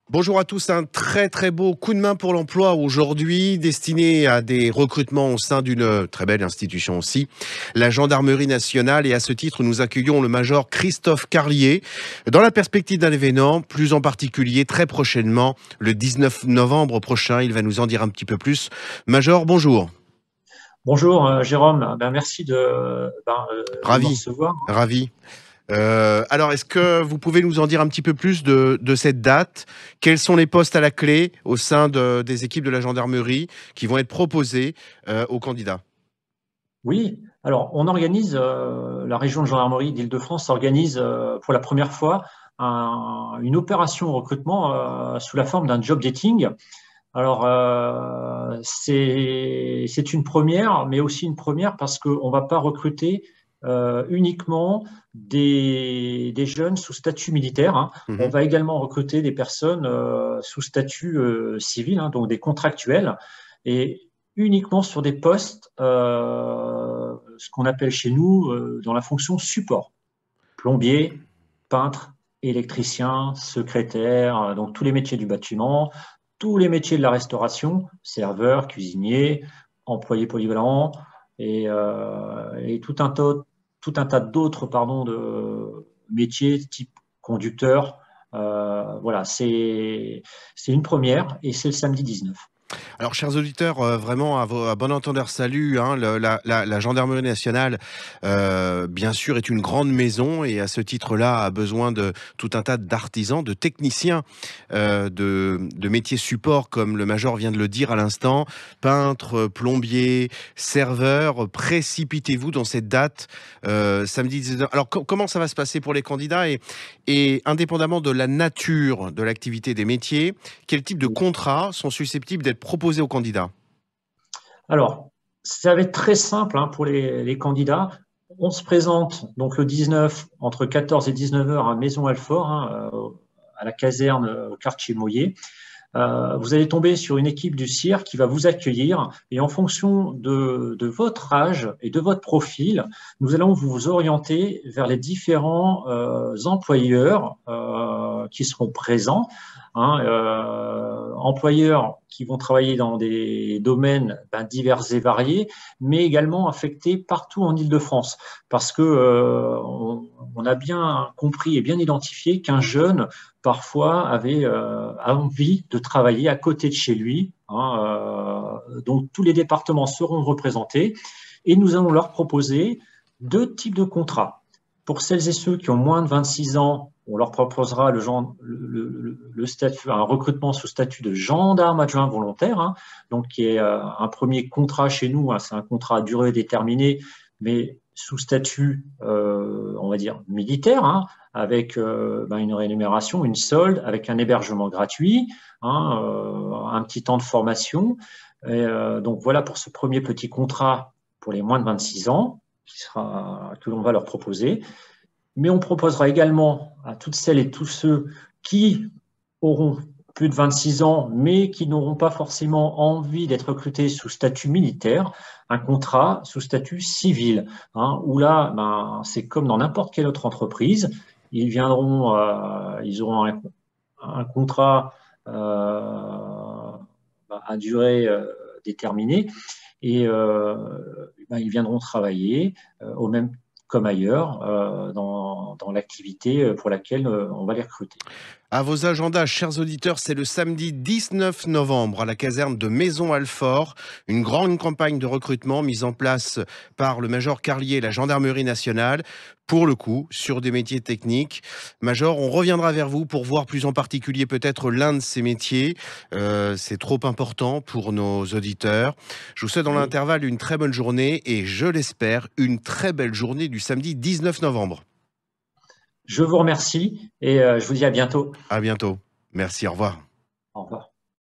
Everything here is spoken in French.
Bonjour à tous, un très beau coup de main pour l'emploi aujourd'hui, destiné à des recrutements au sein d'une très belle institution aussi, la Gendarmerie nationale. Et à ce titre, nous accueillons le major Christophe Carlier dans la perspective d'un événement, plus en particulier très prochainement, le 19 novembre prochain. Il va nous en dire un petit peu plus. Major, bonjour. Bonjour Jérôme. Merci de me Ravi, recevoir. ravi. Alors, est-ce que vous pouvez nous en dire un petit peu plus de cette date? Quels sont les postes à la clé au sein des équipes de la gendarmerie qui vont être proposés aux candidats? Oui, alors on organise, la région de gendarmerie d'Île-de-France organise pour la première fois une opération recrutement sous la forme d'un job dating. Alors c'est une première, mais aussi une première parce qu'on ne va pas recruter uniquement des jeunes sous statut militaire, hein. On Mhm. va également recruter des personnes sous statut civil, hein, donc des contractuels, et uniquement sur des postes, ce qu'on appelle chez nous dans la fonction support, plombier, peintre, électricien, secrétaire, donc tous les métiers du bâtiment, tous les métiers de la restauration, serveur, cuisinier, employé polyvalent et tout un tas d'autres de métiers type conducteur. Voilà, c'est une première et c'est le samedi 19. Alors, chers auditeurs, vraiment à bon entendeur salut, hein, la gendarmerie nationale, bien sûr, est une grande maison et à ce titre-là a besoin de tout un tas d'artisans, de techniciens, de métiers support, comme le major vient de le dire à l'instant, peintres, plombiers, serveurs. Précipitez-vous dans cette date, samedi 19. Alors, comment ça va se passer pour les candidats et indépendamment de la nature de l'activité des métiers, quel type de contrats sont susceptibles d'être proposés aux candidats? Alors, ça va être très simple hein, pour les candidats. On se présente donc le 19 entre 14 et 19 heures à Maison-Alfort, hein, à la caserne au quartier Moyer. Vous allez tomber sur une équipe du CIR qui va vous accueillir et en fonction de votre âge et de votre profil, nous allons vous orienter vers les différents employeurs qui seront présents, hein, employeurs qui vont travailler dans des domaines divers et variés, mais également affectés partout en Île-de-France, parce que on a bien compris et bien identifié qu'un jeune parfois avait envie de travailler à côté de chez lui, hein, donc tous les départements seront représentés et nous allons leur proposer deux types de contrats. Pour celles et ceux qui ont moins de 26 ans, on leur proposera le statut, un recrutement sous statut de gendarme adjoint volontaire, hein, donc qui est un premier contrat chez nous, hein, c'est un contrat à durée déterminée, mais sous statut, on va dire, militaire, hein, avec une rémunération, une solde, avec un hébergement gratuit, hein, un petit temps de formation. Donc voilà pour ce premier petit contrat pour les moins de 26 ans que l'on va leur proposer. Mais on proposera également à toutes celles et tous ceux qui auront plus de 26 ans, mais qui n'auront pas forcément envie d'être recrutés sous statut militaire, un contrat sous statut civil, hein, où là, c'est comme dans n'importe quelle autre entreprise. Ils auront un contrat à durée déterminée et ils viendront travailler au même comme ailleurs dans l'activité pour laquelle on va les recruter. À vos agendas, chers auditeurs, c'est le samedi 19 novembre à la caserne de Maison-Alfort, une grande campagne de recrutement mise en place par le major Carlier et la gendarmerie nationale, pour le coup, sur des métiers techniques. Major, on reviendra vers vous pour voir plus en particulier peut-être l'un de ces métiers. C'est trop important pour nos auditeurs. Je vous souhaite dans Oui. l'intervalle une très bonne journée et, je l'espère, une très belle journée du samedi 19 novembre. Je vous remercie et je vous dis à bientôt. À bientôt. Merci, au revoir. Au revoir.